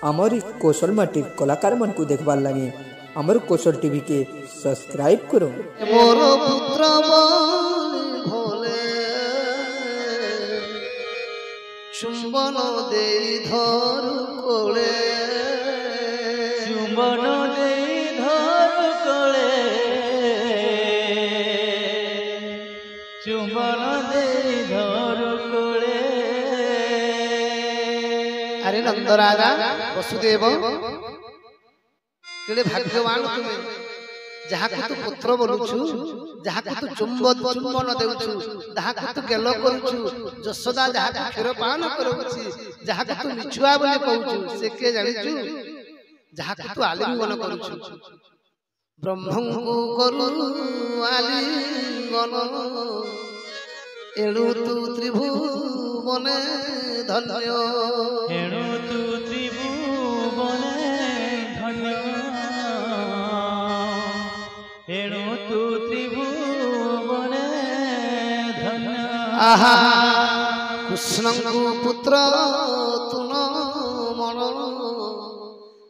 आमर कौशल माटी कलाकार मन को देखबार लगे आमर कौशल टीवी के सब्सक्राइब करो। मोर पुत्र भोले चुंबन दे धर कोले चुंबन दे धर कोले चुंबन दे धर कोले। अरे नंदराजा वसुदेव केड़े भाग्यवान तुम्हें जहाँ को तू पुत्र बोलुछु जहाँ को तू चुंबन देउछु जहाँ को तू गेलो करूछु जसोदा जहाँ को क्षीर पान करूछि जहाँ को तू मिछुआ बोले कहूछु से के जानिछु जहाँ को तू आलिंगन करूछु ब्रह्मं को करू आलिंगन एणु तू त्रिभुवने धन्य एणु तू त्रिभुवने धन्य एणु तू त्रिभुवने धन्य। आहा कृष्ण को पुत्र तुन मन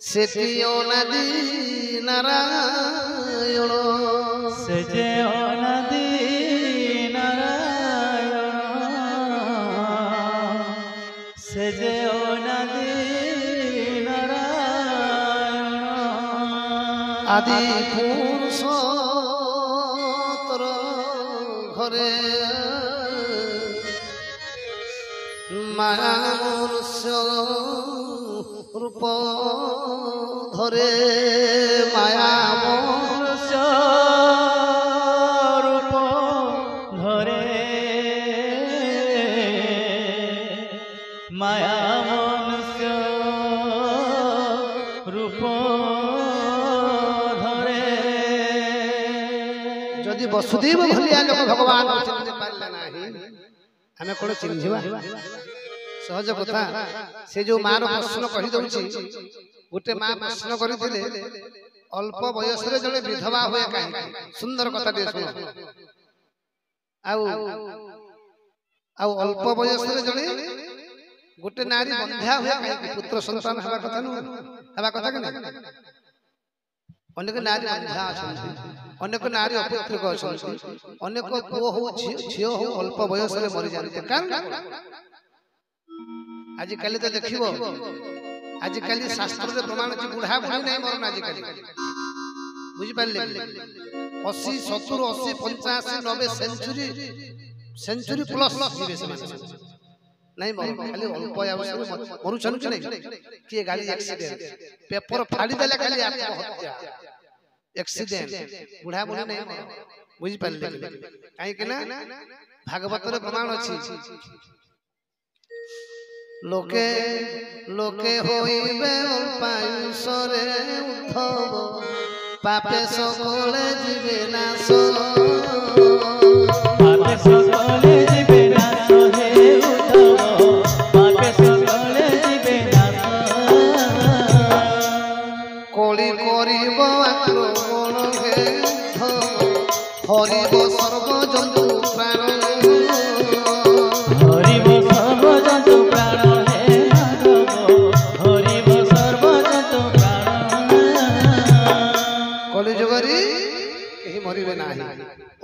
सेठी अनादि नारायण से जे अनादि नारायण से जे अनादि नारायण आदि पुरुष तर घरे माया मनुष्य रूप धरे माया मनुष्य रूप धरे माया मनुष्य रूप धरे। जदि वसुदेव भलिया लोक भगवान को चिन्ह पारला नाही हमें कोन चिन्हिबा सहज कथा से जो मार प्रश्न कहि दउछि गोटे मां प्रश्न करिथिले अल्प बयस रे जने विधवा होय काहे सुंदर कथा दे सुनो आउ अल्प बयस रे जने गोटे नारी बंध्या होय काहे पुत्र संतान हवा कथा न हवा कथा कि नहीं अनेक नारी बंध्या अछंती अनेक नारी अपुत्रिक अछंती अनेक पुओ हो झियो हो अल्प बयस रे मरि जानते कारण आज काली तो देखिबो आज काली शास्त्र रे प्रमाण अछि बुढ़ा बुढ़ी नहीं मरन आज काली बुझि पाले 80 70 80 85 90 सेंचुरी प्लस जीवे से नहीं मरन खाली अल्प अवसर मरु छन कि नहीं के गाड़ी एक्सीडेंट पेपर फाड़ी देले खाली आत्महत्या एक्सीडेंट बुढ़ा बुढ़ी नहीं मरन बुझि पाले काहे कि ना भागवत रे प्रमाण अछि लोके लोके होइबे अल्पायुषरे उद्धव पापे सकले जीवे नाश पापे सकले जीवे नाश हे उद्धव पापे सकले जीवे नाश कोली करिब आक्रमण हे उद्धव हरिब सर्व जन्तु प्राण हरिब सर्व जन्तु प्राण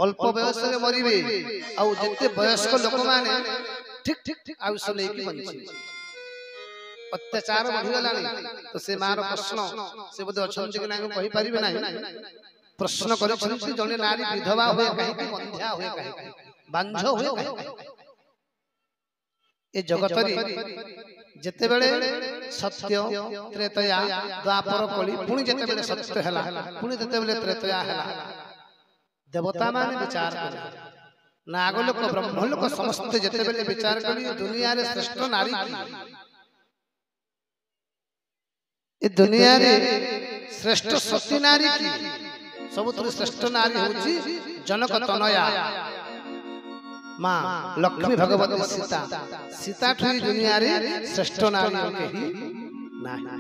अल्प वयस रे मरिबे आ जते वयस्क लोक माने ठीक ठीक आयुष लेके बंची अत्याचार बढ़ी गलानी तो से मार प्रश्न से बोधे अछंती कि नाही कहि परिबे नाही प्रश्न करे छंती जने नारी विधवा होय काहे कि बंध्या होय काहे बांझ होय काहे ए जगतरी जते बेले सत्य त्रेतया द्वापर कली पुनी जते बेले सत्य हला पुनी जते बेले त्रेतया हला देवता माने विचार करे नाग लोक ब्रह्म लोक समस्त जते बेले विचार करी दुनिया रे श्रेष्ठ नारी की ए दुनिया रे श्रेष्ठ सती नारी की सबुत श्रेष्ठ नारी होची जनक तनया मां लक्ष्मी भगवती सीता सीता ठुई दुनिया रे श्रेष्ठ नारी केही नाही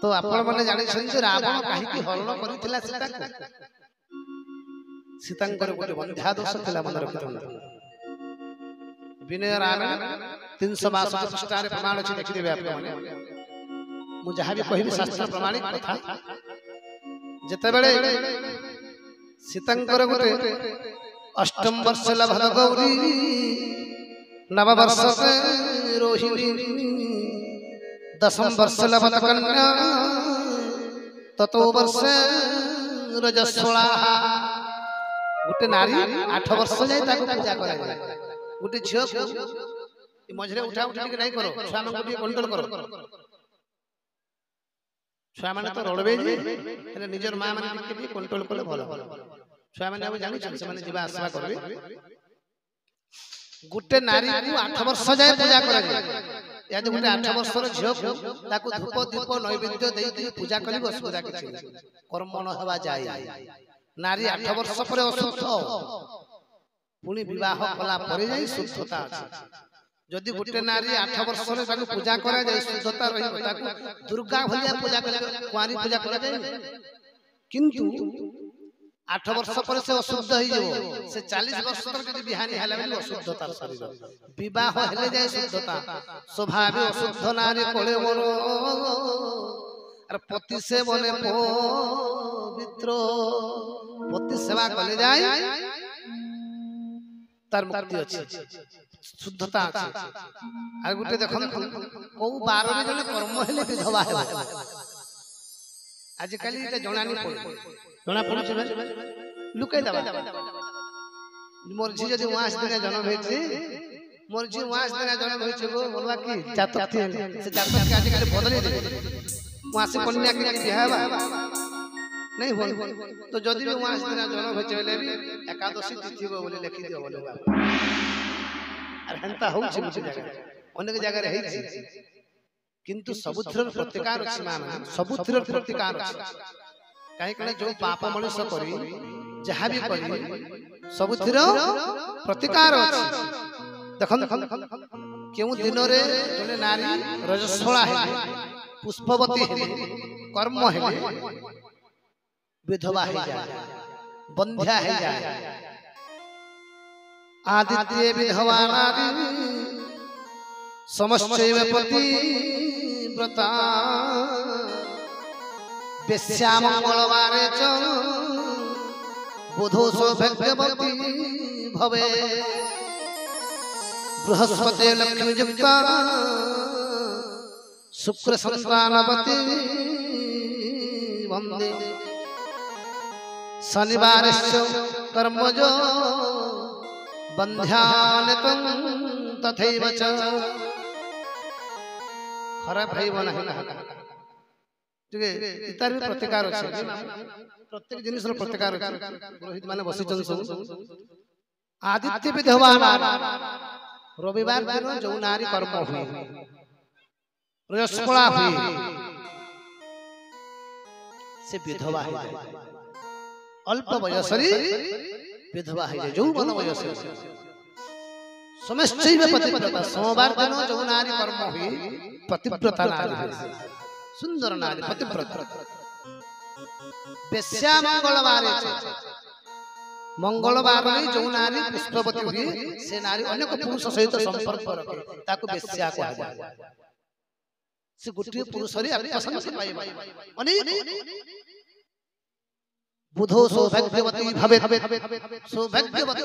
तो आपण माने जानि छन रावण काहे की हरण करितला सीता को सीतांकर गोटे बंध्या दोष थिला मन रखिथन विनय राम 362 पृष्ठार प्रमाण अछि देखिदेबे आप माने मु जहा भी कहिबी शास्त्र प्रमाणिक कथा जते बेले सीतांकर गोटे अष्टम वर्ष लभल गौरी नव वर्ष से रोहिणी दशम वर्ष लभत कन्या ततो वर्ष रजस्वला गोटे नारी 8 वर्ष जाय ताको पूजा करे गोटे झियो मझरे उठा उठी के नहीं करो छुआ मन को कंट्रोल करो छुआ माने तो रड़बे जे हेले निजर मां माने टिके कंट्रोल करले भलो छुआ माने अब जानि छन से माने जीवा आशा करबे गुटे नारी को 8 वर्ष जाय पूजा करे या जे गुटे 8 वर्ष रो झियो को ताको धूप दीप नैवेद्य देई देई पूजा करिब असुविधा किछि कर्म न हवा जाय नारी 8 वर्ष पर अशुद्ध पुनी विवाह कला परे जाई शुद्धता अछि जदि गुटे नारी 8 वर्ष रे ताको पूजा करा जाय शुद्धता रही ताको दुर्गा भलिया पूजा करे कुंवारी पूजा करा जाय किंतु 8 वर्ष पर से अशुद्ध होई जेबो से 40 वर्ष तक जदि बिहानी हला बेले अशुद्धता शरीर विवाह हेले जाय शुद्धता स्वभाव अशुद्ध नारी कोले मोर अर पति से बने पवित्र पति सेवा कले जाय तार मुक्ति अछि शुद्धता अछि आ गुटे देखन को बार रे जने कर्म हेले विधवा हेबा आज काली इटा जणानी जणा पड़छ लुकाई दबा मोर झी जदी वास दिना जन्म होइछि मोर झी वास दिना जन्म होइछि गो बोलवा की जातक थी से जातक के आज काली बदली दे वास कन्या के बियाहबा नहीं हो तो जदी भी वास दिना जन्म होइछि बेले भी एकादशी तिथि गो बोले लिखि दियो बोले अरे हंता होउछि मुझे जगह अनेक जगह रे हेछि किंतु सबुथर प्रतिकार अछि मान सबुथर प्रतिकार अछि काहे कने जो पाप मनुष्य करी जहा भी करी सबुथर प्रतिकार अछि देखन केउ दिन रे जने नारी रजस्वला है पुष्पवती है कर्म है विधवा है जाय बंध्या है जाय आदित्य विधवा नारी समश्चैव पति व्रता बेश्या मंगलवारे च बुधो सौभाग्यवती भवे बृहस्पति लक्ष्मी युक्ता शुक्र संतानवती वंदे शनिवारश्च कर्मजो बंध्यानितं तथैव च खराब भाई बना है ठीक है इतार भी प्रतिकार अछि प्रत्येक जिनिस रो प्रतिकार अछि पुरोहित माने बसी जन सब आदित्य विधवा रविवार दिन जो नारी कर्म हुई रजस्वला हुई से विधवा है अल्प वयसरी विधवा है जो मन वयस समश्चैव पतिव्रता सोमवार दिन जो नारी कर्म हुई पतिव्रता नारी सुंदर नारी पतिव्रता बेश्या मंगलवार जो नारी पुष्पवती हुई से नारी अनेक पुरुष सहित संपर्क रखे ताको बेश्या कहा जाय से गुटे पुरुष रे पसंद से पाइबा अनेक बुधो सौभाग्यवती भवे सौभाग्यवती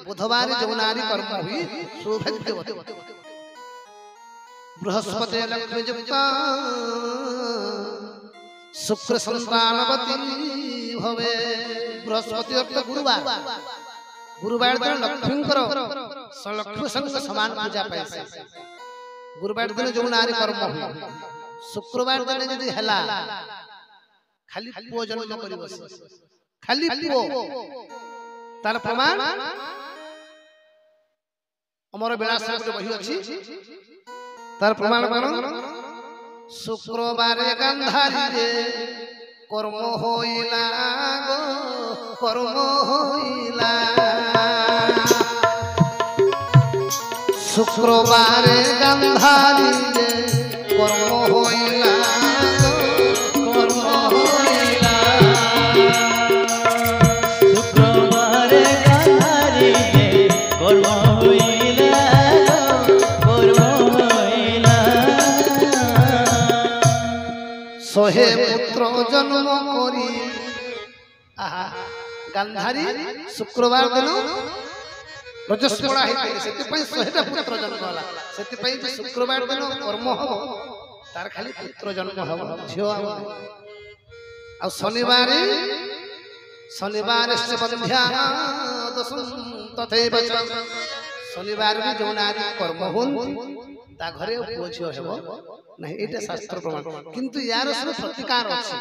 बुधवार जो नारी कर्म हुई सौभाग्यवती बृहस्पति लक्ष्मी युक्ता शुक्र संतानवती भवे बृहस्पति अर्थ गुरुवार गुरुवार दिन लक्ष्मी करो लक्ष्मी संग समान पूजा पाइसे गुरुवार दिन जो नारी कर्म हुई शुक्रवार दिन यदि हला खाली पुओ जन्म करिवो खाली पुओ तार प्रमाण अमर विलास गोटे बही अछि तार प्रमाण करो शुक्रवार गांधारी रे कर्म होइला गो कर्म होइला शुक्रवार गांधारी रे कर्म होइला कर्म শহে পুত্র জন্ম করি আহা গান্ধারী শুক্রবার দিন রজস্বলা হইতে সেতিপাই শহেটা পুত্র জন্ম হলা সেতিপাই যে শুক্রবার দিন কর্ম হব তার খালি পুত্র জন্ম হব ঝিও আর শনিবারে শনিবার से बंध्या दशम तथैव च शनिवार भी जो नारी कर्म होती ता घरे पुओ झियो हेबो नहीं एटा शास्त्र प्रमाण किंतु यार सब प्रतिकार अछि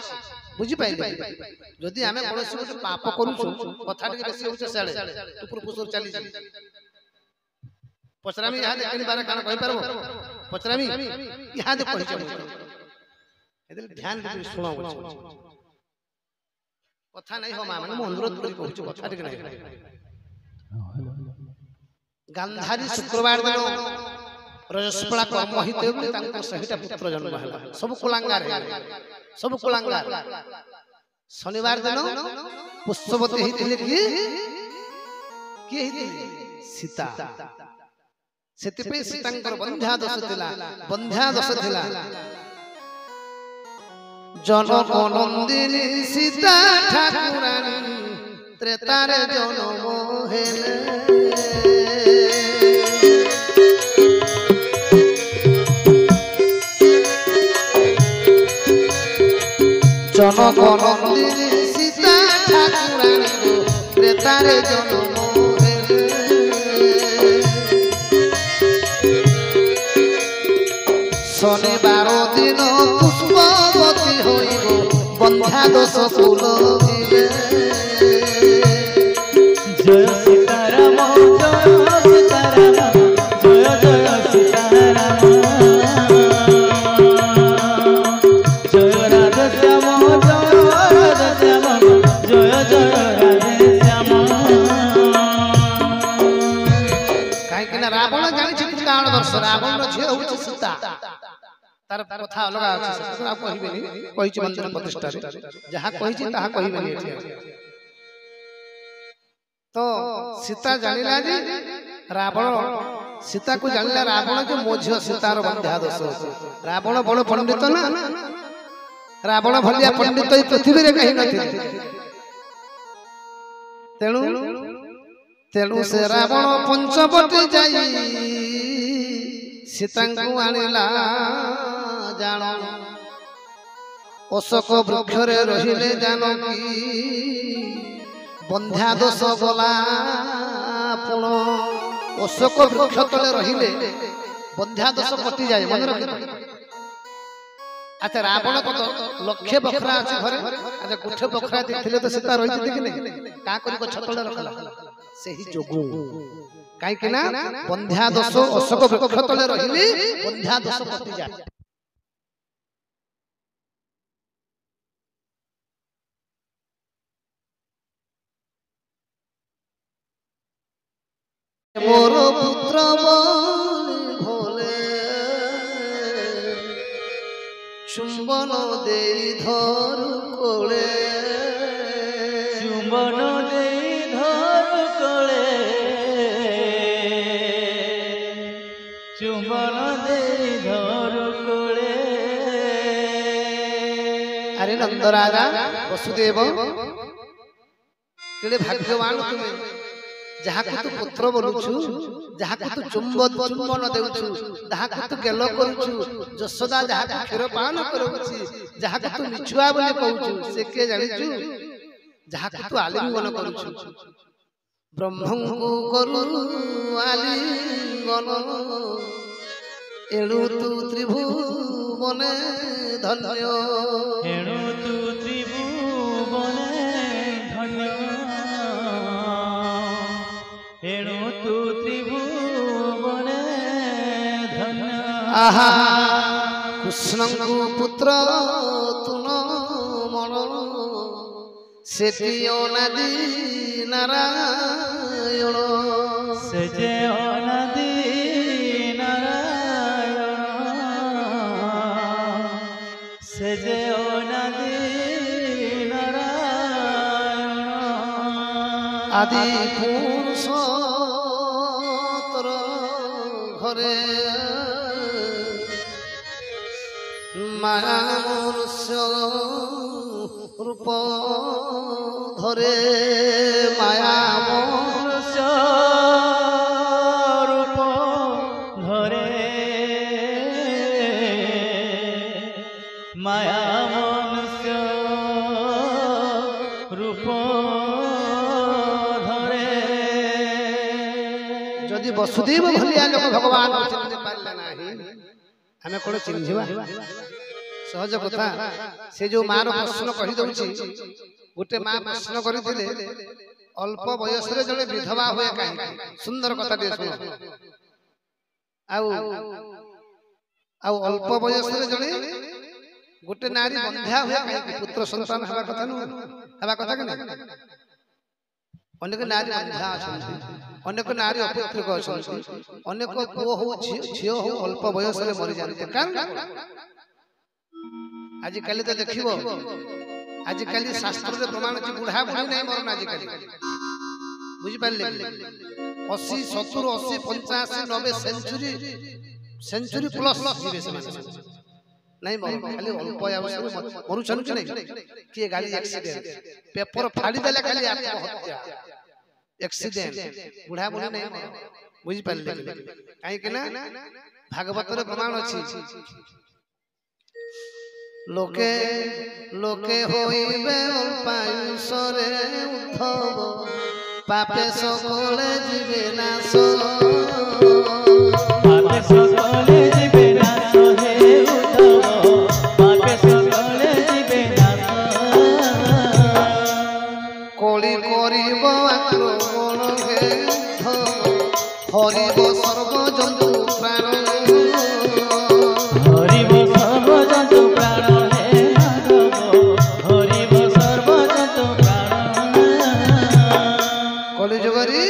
बुझि पाइले जदि हमें कोनोसी गोटे पाप करूछु कथा टिके बेसी होछ सेले टुपुर पुसुर चली जी पचरामी यहाँ देखनि बारे कान कहि परबो पचरामी यहाँ दे कहि छ एदे ध्यान दे सुनो कथा नहीं हो माने मु अनुरोध करी कहूछु कथा टिके नहीं गांधारी शुक्रवार दिन रजस्वला कर्म हिते बोली तांको सहिता पुत्र जन्म हला सब कुलांगार सब कुलांगार शनिवार दिन पुष्पवती हितिले की हितिले सीता सेति पे सीतांकर बंध्या दोष थिला जनक नंदिनी सीता ठाकुरानी त्रेतार जन्म हेले जनक नंदिनी सीता ठाकुरानी त्रेतार जन्म हेले शनिवार दिन पुष्पवती होइब बंध्या दोष कुलबिले जय सीताराम जय सीताराम जय राधश्याम जय राधश्याम कहीं रावण जानी कारण दर्श रावण झील हूँ सीता तार कथा अलग अच्छे कहबेनि कही मंदिर प्रतिष्ठा जहाँ कही ताहा कहबेनि तो सीता जानिला जे रावण सीता को जानिला रावण जो मो झील सीतार बंध्या दोष रावण बड़ पंडित ना रावण भलिया पंडित पृथ्वी रे कहीं नथिले तेणु से रावण पंचवटी जाई सीता को आनिला जान अशोक वृक्ष रे रहिले जानकी बंध्या दोष गला पुण अशोक वृक्ष तले रहिले बंध्या दोष कटि जाए मन रखि अच्छा रावण को तो लक्ष्य बखरा अछि घरे अच्छा गुठे बखरा देखिले तो सीता रहि जति कि नहीं का करी को छतले रखला सेही जोगु काई कि ना बंध्या दोष अशोक वृक्ष तले रहिले बंध्या दोष कटि जाए मोर पुत्र भोले चुंबन दे धर कोले चुंबन दे धर कोले चुंबन दे धर कोले अरे नंद राजा वसुदेव केड़े भाग्यवान तुम्हें जहाँ को तू पुत्र बोलुछु जहाँ को तू चुंबन देउछु जहाँ को तू गेलो करूछु जसोदा जहाँ को क्षीर पान करूछि जहाँ को तू मिछुआ बोली कहूछु से के जानिछु जहाँ को तू आलिंगन करूछु ब्रह्मं को करू आलिंगन एणु तू त्रिभुवने धन्य एणु तू त्रिभुवने धन्य एणु तू त्रिभुवने धन्य आहा कृष्णं को पुत्र तुन मन सेठी अनादि नारायण से जे अनादि नारायण से जे अनादि नारायण आदि पुरुष तोर घरे মায়া মনুষ্য রূপ ধরে মায়া মনুষ্য রূপ ধরে মায়া মনুষ্য রূপ ধরে যদি বসুদেব ভলিয়া লোক ভগবান চিহ্নি পারলে ନାହିଁ ଆମେ କୋଣ ଚିହ୍ନିବା ସହଜ କଥା ସେ ଯୋଉ ମାର ପ୍ରଶ୍ନ କହି ଦଉଛି ଗୋଟେ ମା ପ୍ରଶ୍ନ କରିଥିଲେ ଅଳ୍ପ ବୟସରେ ଜଣେ ବିଧବା ହୁଏ କାହିଁକି ସୁନ୍ଦର କଥା ଟିକେ ଶୁଣ ଆଉ ଅଳ୍ପ ବୟସରେ ଜଣେ ଗୋଟେ ନାରୀ ବନ୍ଧ୍ୟା ହୁଏ କାହିଁକି ପୁତ୍ର ସନ୍ତାନ ହେବା କଥା ନୁହଁ ହେବା କଥା କି ନାହିଁ ଅନେକ ନାରୀ ବନ୍ଧ୍ୟା ଅଛନ୍ତି ଅନେକ ନାରୀ ଅପୁତ୍ରିକ ଅଛନ୍ତି ଅନେକ ପୁଅ ହଉ ଝିଅ ହଉ ଅଳ୍ପ ବୟସରେ ମରିଯାନ୍ତି କାରଣ ଆଜିକାଲି ତ ଦେଖିବ ଆଜିକାଲି ଶାସ୍ତ୍ରରେ ପ୍ରମାଣ ଅଛି ବୁଢା ବୁଢୀ ନାହିଁ ମରଣ ଆଜିକାଲି ବୁଝିପାରିଲେ 80 70 80 85 90 ସେଞ୍ଚୁରୀ ପ୍ଲସ୍ ଯିବେ ସେମାନେ ନାଇଁ ମରଣ ଖାଲି ଅଳ୍ପ ବୟସରେ ମରୁଛନ୍ତି ନାଇଁ କିଏ ଗାଡି ଆକ୍ସିଡେଣ୍ଟ ପେପର ଫାଡ଼ି ଦେଲେ ଖାଲି ଆତ୍ମହତ୍ୟା एक्सीडेंट बुढ़ा बुढ़ी नहीं बुझी पाले कहीं ना भागवत रे प्रमाण अछि लोके लोके होइबे अल्पायुषरे उद्धव पापे सकले जीवे नाश पापे सकले जीवे नाश हे उद्धव पापे सकले जीवे नाश कोली करिब आक्रमण हे हरिब सर्व जंतु प्राण हरिब सर्व जंतु प्राण हे माधव हरिब सर्व जंतु प्राण कली जुगरी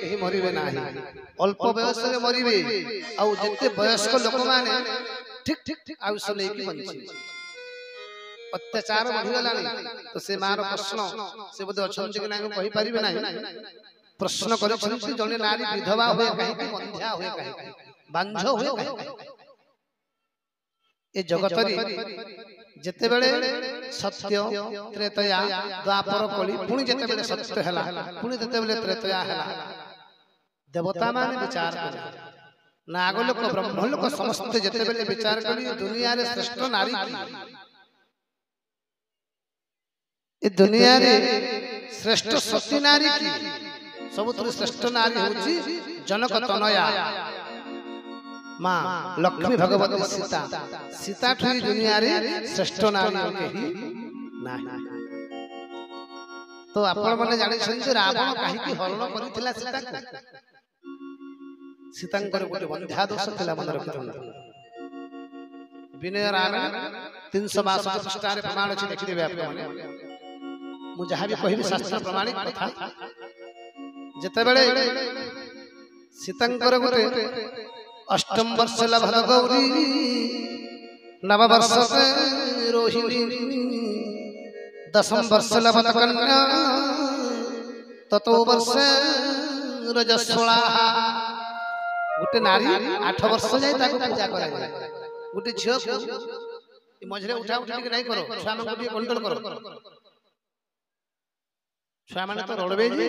केही मरिबे नाही अल्प बयस रे मरिबे आ जते वयस्क लोक माने ठीक ठीक आयुष लेकी बंची अत्याचार बढ़िगलानी तो से मार प्रश्न से बोधे अछंती कि नाही कहि परिबे नाही प्रश्न करछंती जने नारी विधवा होए काहे कि बंध्या होए काहे बांझ होए काहे ए जगतरी जेते बेले सत्य त्रेतया द्वापर कली पुनी जेते बेले सत्य हला पुनी जेते बेले त्रेतया हला देवता माने विचार करे नाग लोक ब्रह्म लोक समस्त जेते बेले विचार करी दुनिया रे श्रेष्ठ नारी की ए दुनिया रे श्रेष्ठ सती नारी की सबुतु श्रेष्ठ नारी होची जनक तनया मां लक्ष्मी भगवती सीता सीता ठुई दुनिया रे श्रेष्ठ नारी केही नाही तो आपण माने जानि छथि रावण काहे की हरण करिथिला सीता को सीतांकर गोटे बंध्या दोष थिला मन रखिथुन विनय रामायण 362 पृष्ठारे प्रमाण अछि देखि देबे आपण माने मु जहा भी कहिबी शास्त्र प्रमाणिक कथा जते बेले सीतांकर गोटे अष्टम वर्ष लभद गौरी नव वर्ष रोहिणी दशम वर्ष लभद कन्या ततो वर्ष रजस्वला गोटे नारी 8 वर्ष जाय ताको पूजा करा जाय गोटे झियो को मझरे उठा उठी के नहीं करो छुआ मन को कंट्रोल करो छुआ माने तो रड़बे जे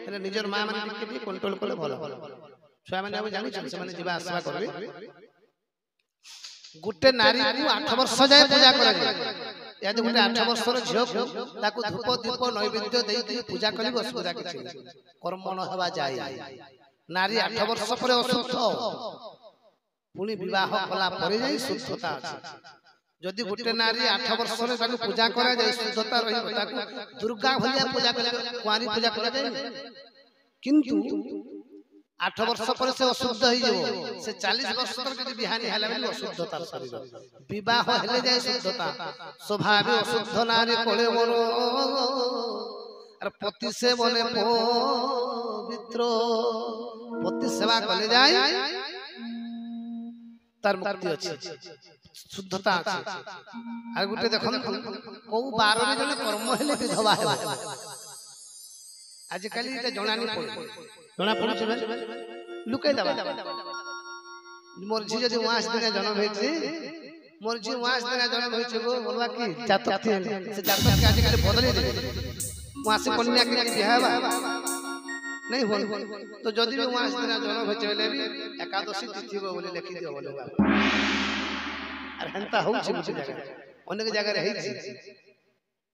हेले निजर मां माने टिके कंट्रोल करले भलो छुआ माने अब जानि छ से माने जीवा आशा करबे गुटे नारी को 8 वर्ष जाय पूजा करा जाय याद गुटे 8 वर्ष रो झियो को ताको धूप दीप नैवेद्य देई देई पूजा करी असुविधा किछि कर्म न हेबा जाय नारी 8 वर्ष पर अशुद्ध पुनी विवाह कला परे जाय शुद्धता अछि जदि गुटे नारी 8 वर्ष रे ताको पूजा करा जाय शुद्धता रही ताको दुर्गा भलिया पूजा करा कुआरी पूजा करा जाय किंतु 8 वर्ष पर से अशुद्ध होई जेबो से 40 वर्ष तक जदि बिहानी हला बेली अशुद्धता शरीर विवाह हेले जाय शुद्धता स्वभाव अशुद्ध नारी कोले मोर अरे पति से बने पवित्र पति सेवा कले जाय तार मुक्ति अछि शुद्धता अछि आ गुटे देखन को बार रे जने कर्म हेले विधवा हेबा आज काली एटा जणानी पड़ जणा पड़ लुकाई दबा मोर झी जदि वास दिन जन्म भेछि मोर जी वास देना जन्म होई छगो बोलवा की जातक थी से जातक के आज काल बदली दे वहां से कन्या के बियाहबा नहीं होल तो जदी भी वास देना जन्म होई चले भी एकादशी तिथि को बोले लिखि दियो बोले अरे हंता हो छी मुझे जगह अनेक जगह रही छी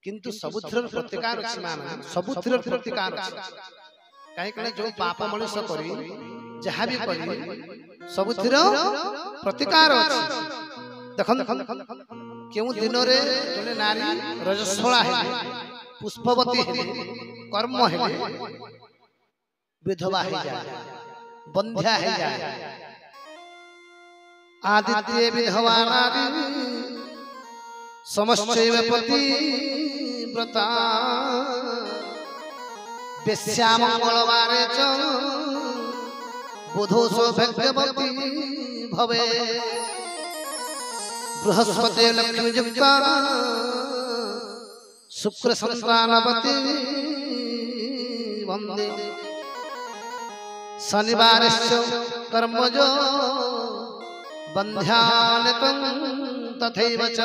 किंतु सबुथर प्रतिकार अछि मान सबुथर प्रतिकार अछि काहे कने जो पाप मनुष्य करी जहा भी करी सबुथर प्रतिकार अछि देखन केउ दिन रे जने नारी रजस्वला है पुष्पवती है कर्म है विधवा है जाए बंध्या है जाए आदित्य विधवा नारी समश्चैव पति व्रता बेश्या मंगलवारे च बुधो सौभाग्यवती भवे बृहस्पति लक्ष्मी युक्ता शुक्र संतानवती वंदे शनिवारश्च कर्मजो बंध्यानितं तथैव च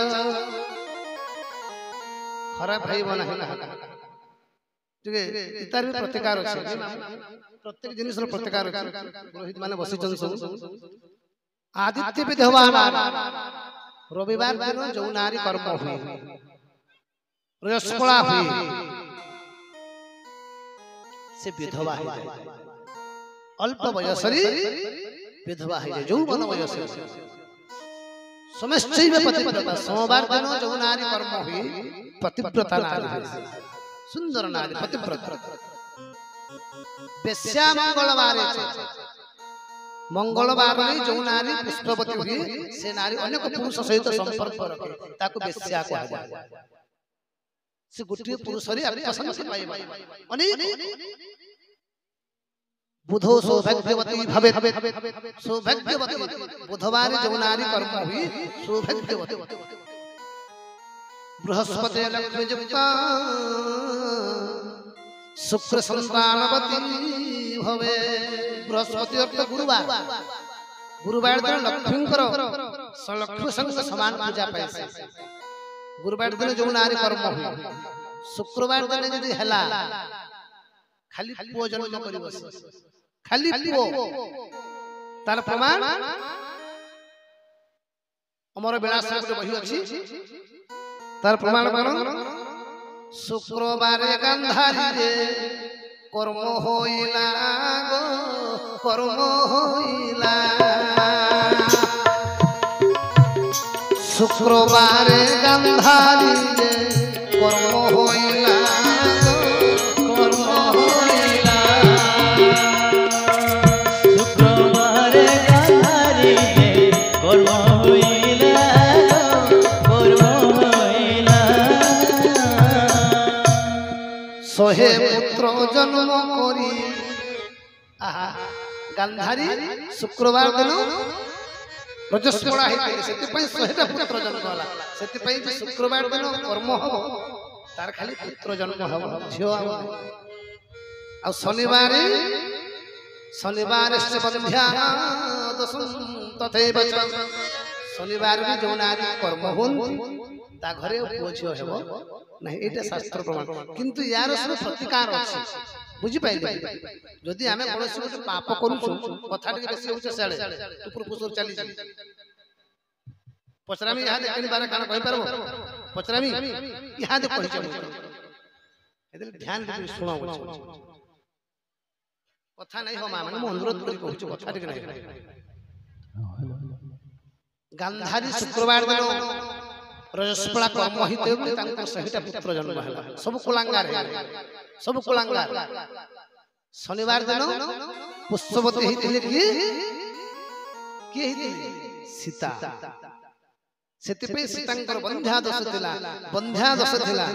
खराब भाई बना है ठीक है इतार भी प्रतिकार अछि प्रत्येक जिनिस रो प्रतिकार अछि पुरोहित माने बसी जन सब आदित्य विधवा रविवार दिन जो नारी कर्म हुई रजस्वला हुई से विधवा है अल्प वयसरी विधवा है जो बन वयस समश्चैव पतिव्रता सोमवार दिन जो नारी कर्म हुई पतिव्रता नारी सुंदर नारी पतिव्रता बेश्या मंगलवारे मंगलवार जो नारी पुष्पवती हुई से नारी अनेक पुरुष सहित संपर्क रखे ताको बेश्या कहा जाय से गुटी पुरुष रे पसंद से पाइबा अनेक बुधो सौभाग्यवती भवे सौभाग्यवती बुधवार जो नारी कर्म हुई सौभाग्यवती बृहस्पति लक्ष्मी युक्ता शुक्र संतानवती भवे बृहस्पति अर्थ गुरुवार गुरुवार दिन लक्ष्मी करो लक्ष्मी संग समान पूजा पाए गुरुवार दिन जो नारी कर्म हुई शुक्रवार दिन यदि हला खाली पुओ जन्म करिवो खाली पुओ तार प्रमाण अमर विलास के बही अछि तार प्रमाण करो शुक्रवार गंधारी रे कर्म होइला गो कर्म होइला शुक्रवार गंधारी रे कर्म होइला कर्म होइला शुक्रवार गंधारी रे कर्म होइला कर्म होइला सोहे पुत्र जन्म करी आहा गंधारी शुक्रवार दिन रजस्वला हेते सेति पई सोहेटा पुत्र जन्म होला सेति पई जे शुक्रवार दिन कर्म हो तार खाली पुत्र जन्म हो झियो आ शनिवार से बंध्या दशम तथैव च शनिवार भी जो नारी कर्म होन ता घरे पुओ झियो हेबो नहीं एटा शास्त्र प्रमाण किंतु यार सब प्रतिकार अछि बुझि पाइले जदि हमें कोनोसी गोटे पाप करूछु कथा टिके बेसी होछ साले टुपुर पुसुर चली जी पचरामी यहाँ देखनि बारे कान कहि परबो पचरामी यहाँ दे कहि छ एदे ध्यान दे सुनो कथा नहीं हो माने मो अनुरोध करि कहू कथा टिके नहीं गंधारी शुक्रवार दिन रजस्वला कर्म हिते बोले तांकर सहिता पुत्र जन्म हला सब कुलांगार सब कुलांगार शनिवार दिन पुष्पवती हितिले की हितिले सीता सेति पे सीतांकर बंध्या दश थिला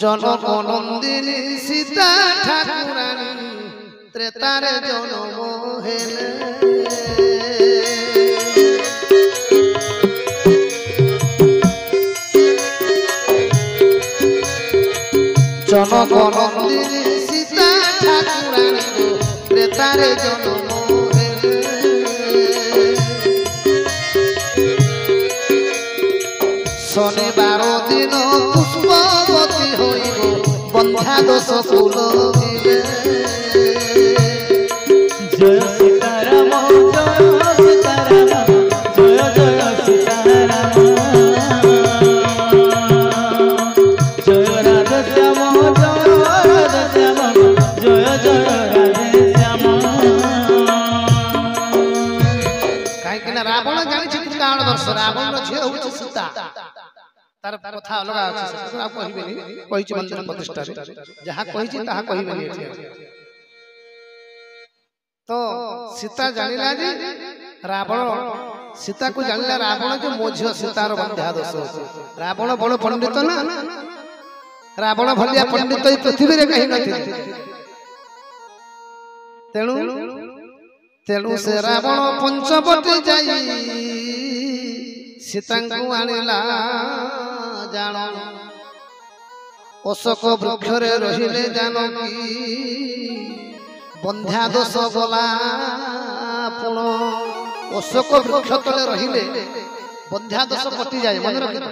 जनक नंदिनी सीता ठाकुरानी त्रेतारे जन्म हेले जनक नंदिनी सीता ठाकुरानी त्रेतारे जन्म हेले শনিবার দিন পুষ্পবতী হইব বন্ধা দোষ ফুল জয় সীতারাম জয় সীতারাম জয় জয় সীতারাম জয় রাধেশ্যাম জয় রাধেশ্যাম জয় জয় রাধেশ্যাম। কাହିଁକି ନା ରାବଣ ଜାଣିଛି କାରଣ ଦର୍ଶ ରାବଣର ଝିଅ ହଉଛି ସୀତା ତାର କଥା ଅଲଗା ଅଛି ସେଟା ଆଉ କହିବେନି କହିଛି ମନ୍ଦିର ପ୍ରତିଷ୍ଠାରେ ଯାହା କହିଛି ତାହା କହିବେନି ଏଠି ତ ସୀତା ଜାଣିଲା ଯେ ରାବଣ ସୀତାକୁ ଜାଣିଲା ରାବଣ ଯେ ମୋ ଝିଅ ସୀତାର ବନ୍ଧ୍ୟା ଦୋଷ ଅଛି ରାବଣ ବଡ଼ ପଣ୍ଡିତ ନା ରାବଣ ଭଳିଆ ପଣ୍ଡିତ ଏଇ ପୃଥିବୀରେ କେହି ନଥିଲେ ତେଣୁ ତେଣୁ ସେ ରାବଣ ପଞ୍ଚବଟୀ ଯାଇ ସୀତାଙ୍କୁ ଆଣିଲା ଜାଣ ଅଶୋକ ବୃକ୍ଷରେ ରହିଲେ ଜାନକୀ ବନ୍ଧ୍ୟା ଦୋଷ ଗଲା ପୁଣ ଅଶୋକ ବୃକ୍ଷ ତଳେ ରହିଲେ ବନ୍ଧ୍ୟା ଦୋଷ କଟିଯାଏ ମନେ ରଖିଥା।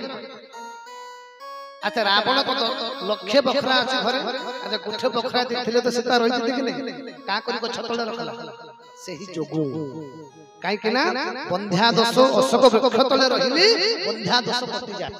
ଆଚ୍ଛା ରାବଣ କତ ଲକ୍ଷେ ବଖରା ଅଛି ଘରେ ଆଚ୍ଛା ଗୋଟେ ବଖରା ଦେଇଥିଲେ ତ ସୀତା ରହିଛନ୍ତି କି ନାହିଁ କାଁ କରି ଗଛ ତଳେ ରଖିଲା ସେହି ଯୋଗୁଁ କାହିଁକି ନା ବନ୍ଧ୍ୟା ଦୋଷ ଅଶୋକ ବୃକ୍ଷ ତଳେ ରହିଲେ ବନ୍ଧ୍ୟା ଦୋଷ କଟିଯାଏ।